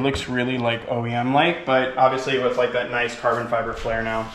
It looks really like OEM like, but obviously with like that nice carbon fiber flare now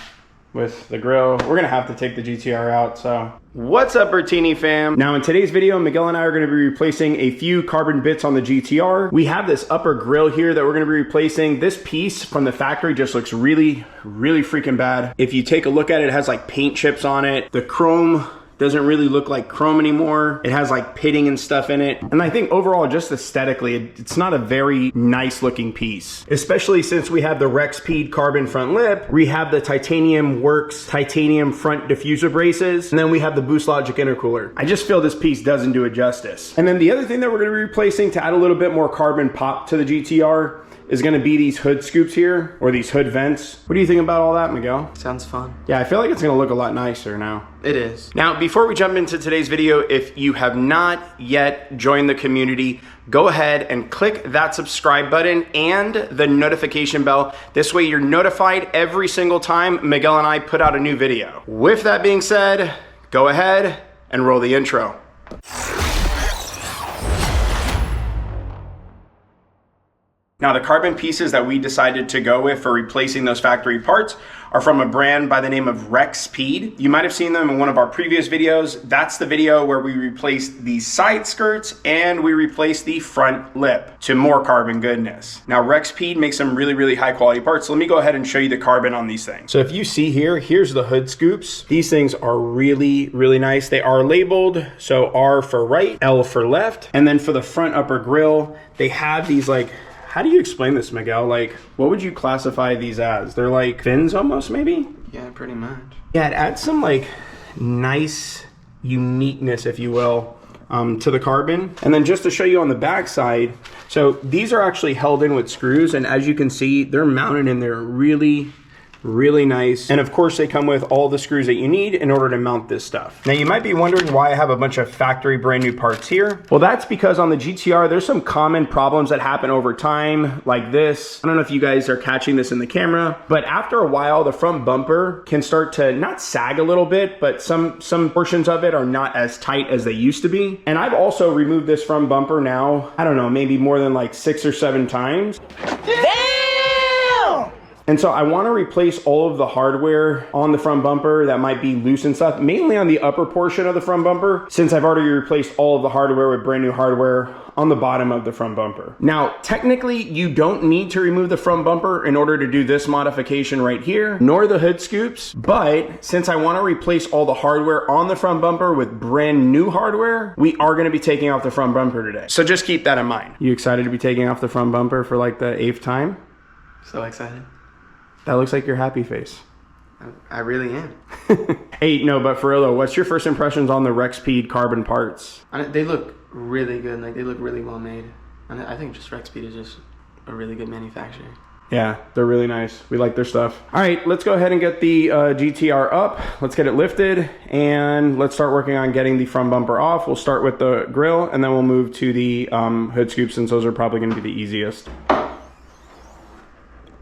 with the grill. We're gonna have to take the GTR out, so. What's up, Bertini fam? Now in today's video, Miguel and I are gonna be replacing a few carbon bits on the GTR. We have this upper grill here that we're gonna be replacing. This piece from the factory just looks really freaking bad. If you take a look at it, it has like paint chips on it. The chrome doesn't really look like chrome anymore. It has like pitting and stuff in it. And I think overall, just aesthetically, it's not a very nice looking piece, especially since we have the Rexpeed carbon front lip. We have the Titanium Works titanium front diffuser braces, and then we have the Boost Logic intercooler. I just feel this piece doesn't do it justice. And then the other thing that we're gonna be replacing to add a little bit more carbon pop to the GTR is gonna be these hood scoops here, or these hood vents. What do you think about all that, Miguel? Sounds fun. Yeah, I feel like it's gonna look a lot nicer now. It is. Now, before we jump into today's video, if you have not yet joined the community, go ahead and click that subscribe button and the notification bell. This way you're notified every single time Miguel and I put out a new video. With that being said, go ahead and roll the intro. Now, the carbon pieces that we decided to go with for replacing those factory parts are from a brand by the name of Rexpeed. You might have seen them in one of our previous videos. That's the video where we replaced the side skirts and we replaced the front lip to more carbon goodness. Now, Rexpeed makes some really high quality parts. So let me go ahead and show you the carbon on these things. So if you see here, here's the hood scoops. These things are really nice. They are labeled. So R for right, L for left. And then for the front upper grille, they have these like, how do you explain this, Miguel? Like, what would you classify these as? They're like fins almost, maybe? Yeah, pretty much. Yeah, it adds some like nice uniqueness, if you will, to the carbon. And then just to show you on the back side, so these are actually held in with screws, and as you can see, they're mounted in there really nice. And of course they come with all the screws that you need in order to mount this stuff. Now you might be wondering why I have a bunch of factory brand new parts here. Well, that's because on the GTR, there's some common problems that happen over time like this. I don't know if you guys are catching this in the camera, but after a while, the front bumper can start to not sag a little bit, but some portions of it are not as tight as they used to be. And I've also removed this front bumper now, I don't know, maybe more than like 6 or 7 times. And so I want to replace all of the hardware on the front bumper that might be loose and stuff, mainly on the upper portion of the front bumper, since I've already replaced all of the hardware with brand new hardware on the bottom of the front bumper. Now, technically, you don't need to remove the front bumper in order to do this modification right here, nor the hood scoops. But since I want to replace all the hardware on the front bumper with brand new hardware, we are going to be taking off the front bumper today. So just keep that in mind. You excited to be taking off the front bumper for like the 8th time? So excited. That looks like your happy face. I really am. Hey, no, but for real though, what's your first impressions on the Rexpeed carbon parts? They look really good. Like, they look really well made. And I think just Rexpeed is just a really good manufacturer. Yeah, they're really nice. We like their stuff. All right, let's go ahead and get the GTR up. Let's get it lifted, and let's start working on getting the front bumper off. We'll start with the grill, and then we'll move to the hood scoops, since those are probably gonna be the easiest.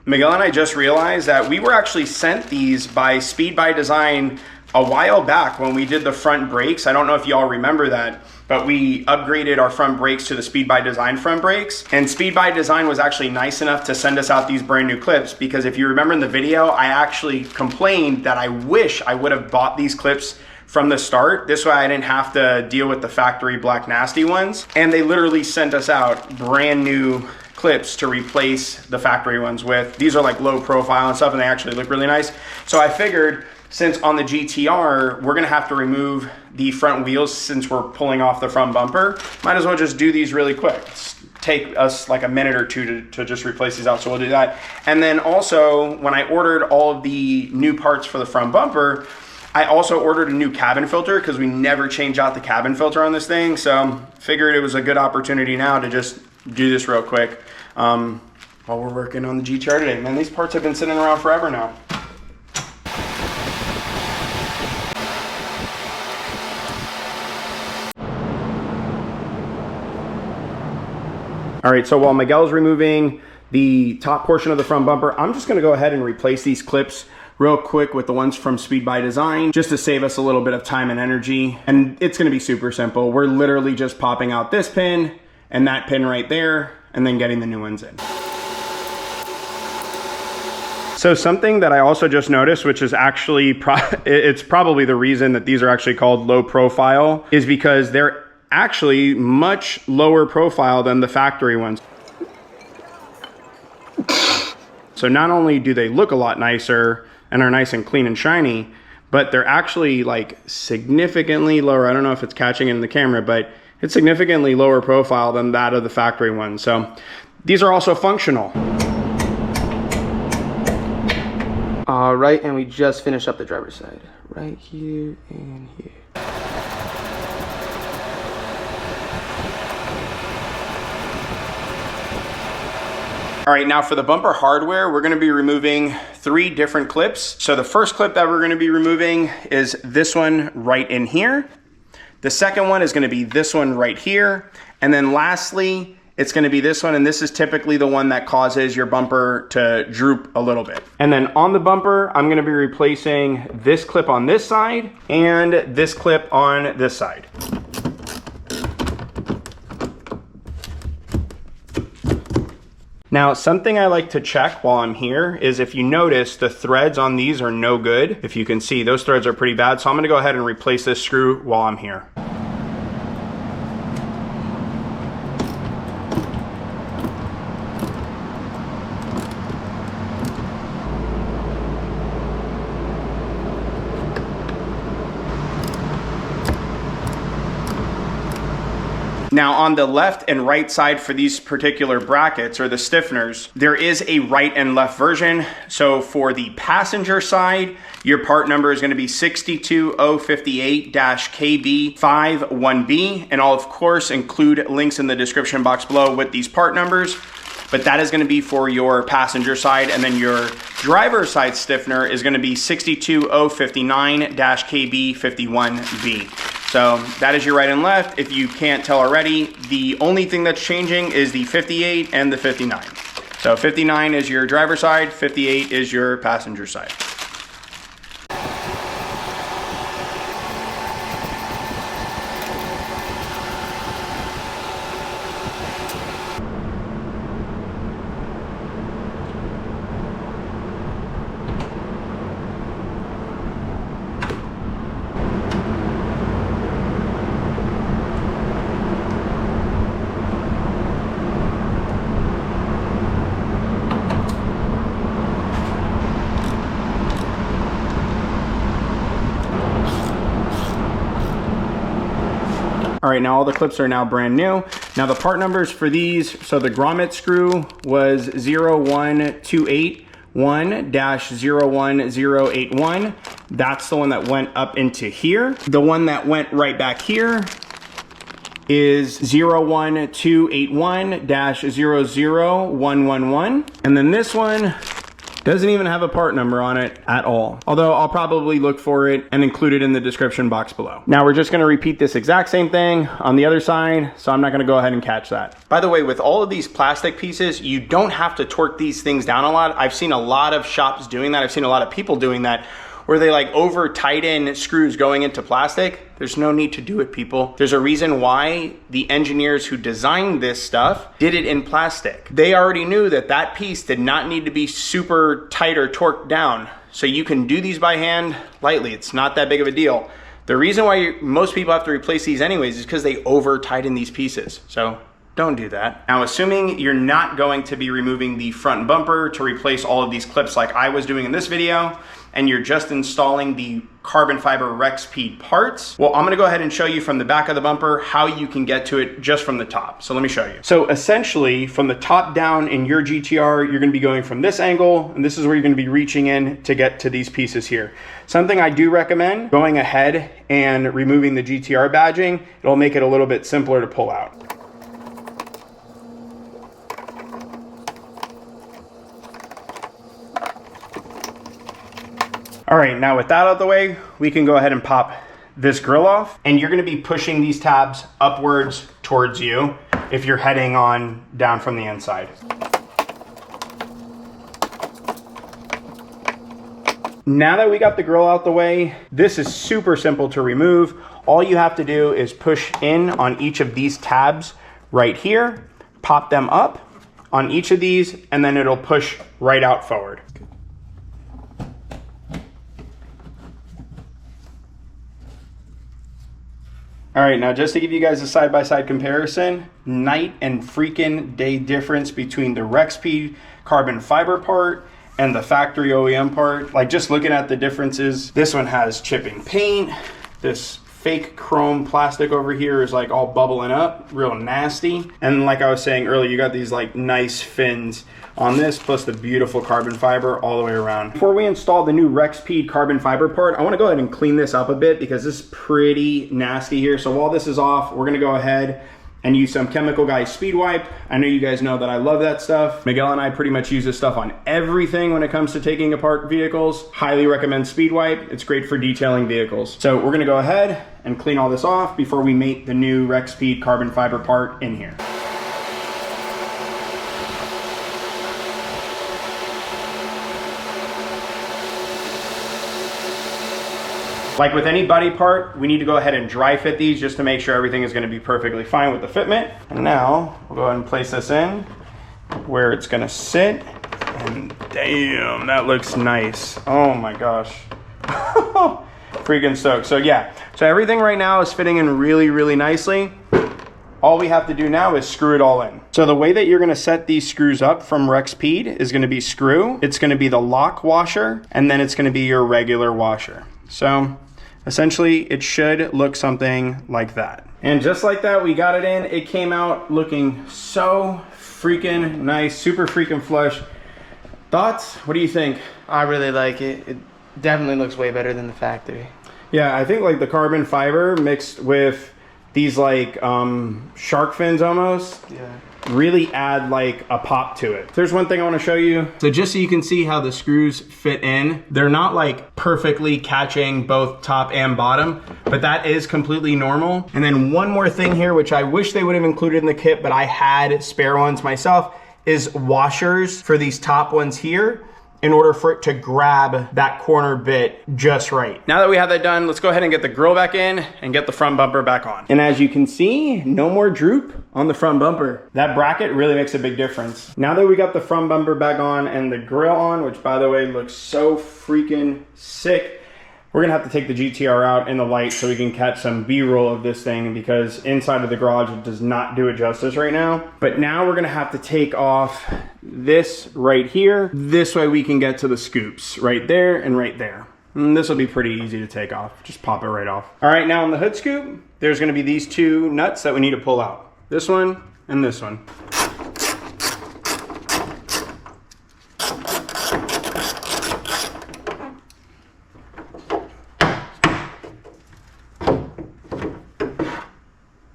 Miguel and I just realized that we were actually sent these by Speed by Design a while back when we did the front brakes. I don't know if y'all remember that, but we upgraded our front brakes to the Speed by Design front brakes. And Speed by Design was actually nice enough to send us out these brand new clips, because if you remember in the video, I actually complained that I wish I would have bought these clips from the start. This way I didn't have to deal with the factory black nasty ones. And they literally sent us out brand new clips to replace the factory ones with. These are like low profile and stuff, and they actually look really nice. So I figured, since on the GTR, we're gonna have to remove the front wheels since we're pulling off the front bumper, might as well just do these really quick. It's take us like a minute or two to just replace these out, so we'll do that. And then also, when I ordered all of the new parts for the front bumper, I also ordered a new cabin filter, because we never change out the cabin filter on this thing. So figured it was a good opportunity now to just do this real quick while we're working on the GTR today. Man, these parts have been sitting around forever now. All right, so while Miguel's removing the top portion of the front bumper, I'm just gonna go ahead and replace these clips real quick with the ones from Speed by Design, just to save us a little bit of time and energy. And it's gonna be super simple. We're literally just popping out this pin and that pin right there, and then getting the new ones in. So something that I also just noticed, which is actually, it's probably the reason that these are actually called low profile, is because they're actually much lower profile than the factory ones. So not only do they look a lot nicer and are nice and clean and shiny, but they're actually like significantly lower. I don't know if it's catching in the camera, but it's significantly lower profile than that of the factory one. So these are also functional. All right, and we just finished up the driver's side. Right here and here. All right, now for the bumper hardware, we're gonna be removing 3 different clips. So the first clip that we're gonna be removing is this one right in here. The second one is gonna be this one right here. And then lastly, it's gonna be this one, and this is typically the one that causes your bumper to droop a little bit. And then on the bumper, I'm gonna be replacing this clip on this side and this clip on this side. Now, something I like to check while I'm here is if you notice the threads on these are no good. If you can see, those threads are pretty bad. So I'm gonna go ahead and replace this screw while I'm here. Now on the left and right side for these particular brackets or the stiffeners, there is a right and left version. So for the passenger side, your part number is gonna be 62058-KB51B, and I'll of course include links in the description box below with these part numbers. But that is gonna be for your passenger side, and then your driver's side stiffener is gonna be 62059-KB51B. So that is your right and left. If you can't tell already, the only thing that's changing is the 58 and the 59. So 59 is your driver's side, 58 is your passenger side. All right, now all the clips are now brand new. Now the part numbers for these, so the grommet screw was 01281-01081. That's the one that went up into here. The one that went right back here is 01281-00111. And then this one doesn't even have a part number on it at all. Although I'll probably look for it and include it in the description box below. Now we're just gonna repeat this exact same thing on the other side, so I'm not gonna go ahead and catch that. By the way, with all of these plastic pieces, you don't have to torque these things down a lot. I've seen a lot of shops doing that. I've seen a lot of people doing that, where they like over tighten screws going into plastic. There's no need to do it, people. There's a reason why the engineers who designed this stuff did it in plastic. They already knew that that piece did not need to be super tight or torqued down. So you can do these by hand lightly. It's not that big of a deal. The reason why most people have to replace these anyways is because they over tighten these pieces. So don't do that. Now, assuming you're not going to be removing the front bumper to replace all of these clips like I was doing in this video, and you're just installing the carbon fiber Rexpeed parts, well, I'm gonna go ahead and show you from the back of the bumper how you can get to it just from the top. So let me show you. So essentially, from the top down in your GTR, you're gonna be going from this angle, and this is where you're gonna be reaching in to get to these pieces here. Something I do recommend, going ahead and removing the GTR badging. It'll make it a little bit simpler to pull out. All right, now with that out of the way, we can go ahead and pop this grill off, and you're gonna be pushing these tabs upwards towards you if you're heading on down from the inside. Now that we got the grill out the way, this is super simple to remove. All you have to do is push in on each of these tabs right here, pop them up on each of these, and then it'll push right out forward. All right, now just to give you guys a side-by-side comparison, night and freaking day difference between the Rexpeed carbon fiber part and the factory OEM part. Like, just looking at the differences, this one has chipping paint. This fake chrome plastic over here is like all bubbling up, real nasty. And like I was saying earlier, you got these like nice fins on this, plus the beautiful carbon fiber all the way around. Before we install the new Rexpeed carbon fiber part, I wanna go ahead and clean this up a bit because this is pretty nasty here. So while this is off, we're gonna go ahead and use some Chemical Guy Speed Wipe. I know you guys know that I love that stuff. Miguel and I pretty much use this stuff on everything when it comes to taking apart vehicles. Highly recommend Speed Wipe. It's great for detailing vehicles. So we're gonna go ahead and clean all this off before we mate the new Rexpeed carbon fiber part in here. Like with any body part, we need to go ahead and dry fit these just to make sure everything is going to be perfectly fine with the fitment. And now we'll go ahead and place this in where it's going to sit. And damn, that looks nice. Oh my gosh. Freaking stoked. So yeah, so everything right now is fitting in really, really nicely. All we have to do now is screw it all in. So the way that you're gonna set these screws up from Rexpeed is gonna be screw, it's gonna be the lock washer, and then it's gonna be your regular washer. So essentially it should look something like that. And just like that, we got it in. It came out looking so freaking nice, super freaking flush. Thoughts? What do you think? I really like it. It definitely looks way better than the factory. Yeah, I think like the carbon fiber mixed with these like shark fins almost, really add like a pop to it. There's one thing I want to show you. So just so you can see how the screws fit in, they're not like perfectly catching both top and bottom, but that is completely normal. And then one more thing here, which I wish they would have included in the kit, but I had spare ones myself, is washers for these top ones here, in order for it to grab that corner bit just right. Now that we have that done, let's go ahead and get the grill back in and get the front bumper back on. And as you can see, no more droop on the front bumper. That bracket really makes a big difference. Now that we got the front bumper back on and the grill on, which by the way looks so freaking sick, we're gonna have to take the GTR out in the light so we can catch some B-roll of this thing, because inside of the garage it does not do it justice right now. But now we're gonna have to take off this right here. This way we can get to the scoops right there and right there. And this will be pretty easy to take off. Just pop it right off. All right, now on the hood scoop, there's gonna be these two nuts that we need to pull out. This one and this one.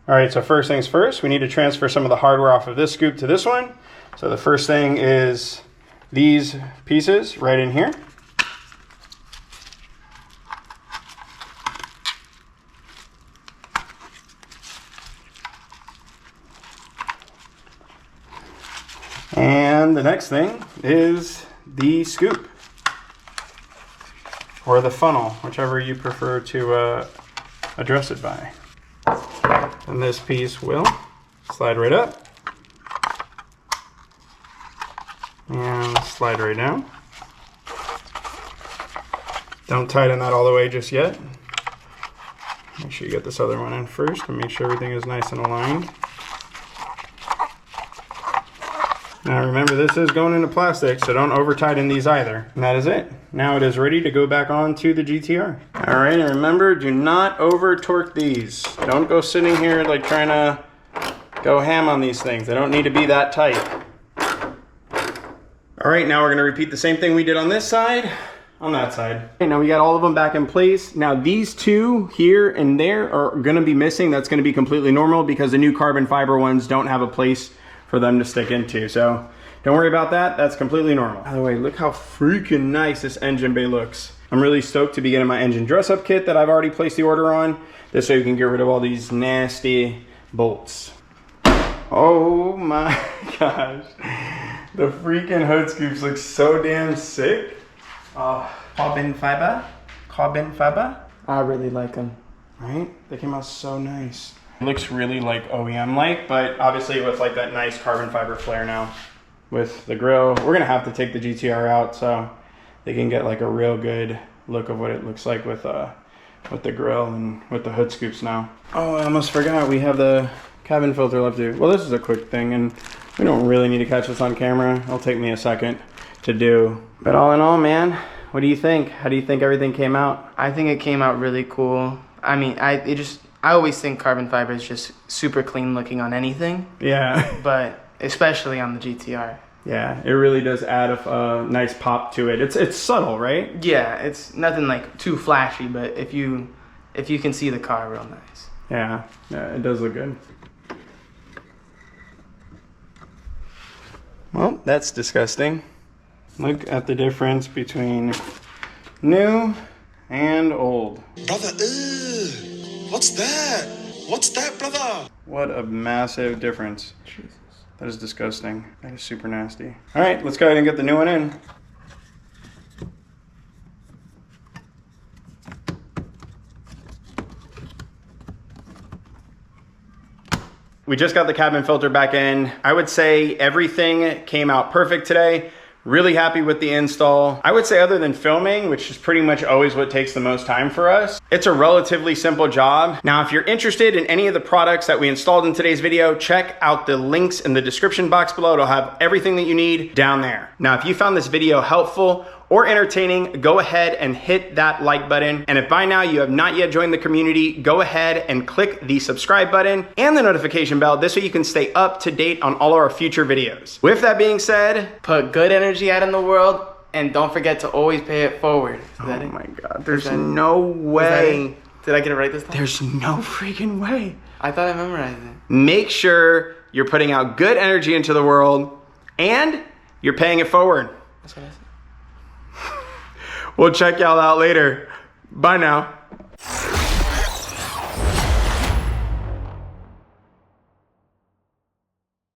All right, so first things first, we need to transfer some of the hardware off of this scoop to this one. So the first thing is these pieces right in here. And the next thing is the scoop, or the funnel, whichever you prefer to address it by. And this piece will slide right up and slide right down. Don't tighten that all the way just yet. Make sure you get this other one in first and make sure everything is nice and aligned. Now remember, this is going into plastic, so don't over tighten these either. And that is it. Now it is ready to go back on to the GTR. All right, and remember, do not over torque these. Don't go sitting here like trying to go ham on these things. They don't need to be that tight. All right, now we're gonna repeat the same thing we did on this side, on that side. Okay, now we got all of them back in place. Now these two here and there are gonna be missing. That's gonna be completely normal because the new carbon fiber ones don't have a place for them to stick into. So don't worry about that. That's completely normal. By the way, look how freaking nice this engine bay looks. I'm really stoked to be getting my engine dress-up kit that I've already placed the order on. This way we can get rid of all these nasty bolts. Oh my gosh. The freaking hood scoops look so damn sick. Carbon fiber. Carbon fiber. I really like them. Right? They came out so nice. It looks really like OEM-like, but obviously with like that nice carbon fiber flare now with the grill. We're gonna have to take the GTR out so they can get like a real good look of what it looks like with with the grill and with the hood scoops now. Oh, I almost forgot we have the cabin filter left to do. Well, this is a quick thing, and we don't really need to catch this on camera. It'll take me a second to do. But all in all, man, what do you think? How do you think everything came out? I think it came out really cool. I mean, I always think carbon fiber is just super clean looking on anything. Yeah. But especially on the GTR. Yeah, it really does add a nice pop to it. It's subtle, right? Yeah, it's nothing like too flashy, but if you can see the car, real nice. Yeah, it does look good. Well, that's disgusting. Look at the difference between new and old. Brother, what's that? What's that, brother? What a massive difference. Jesus. That is disgusting. That is super nasty. All right, let's go ahead and get the new one in. We just got the cabin filter back in. I would say everything came out perfect today. Really happy with the install. I would say other than filming, which is pretty much always what takes the most time for us, it's a relatively simple job. Now, if you're interested in any of the products that we installed in today's video, check out the links in the description box below. It'll have everything that you need down there. Now, if you found this video helpful or entertaining, go ahead and hit that like button. And if by now you have not yet joined the community, go ahead and click the subscribe button and the notification bell. This way you can stay up to date on all of our future videos. With that being said, put good energy out in the world, and don't forget to always pay it forward. Oh my God, there's no way. Did I get it right this time? There's no freaking way. I thought I memorized it. Make sure you're putting out good energy into the world and you're paying it forward. That's what I said. We'll check y'all out later. Bye now.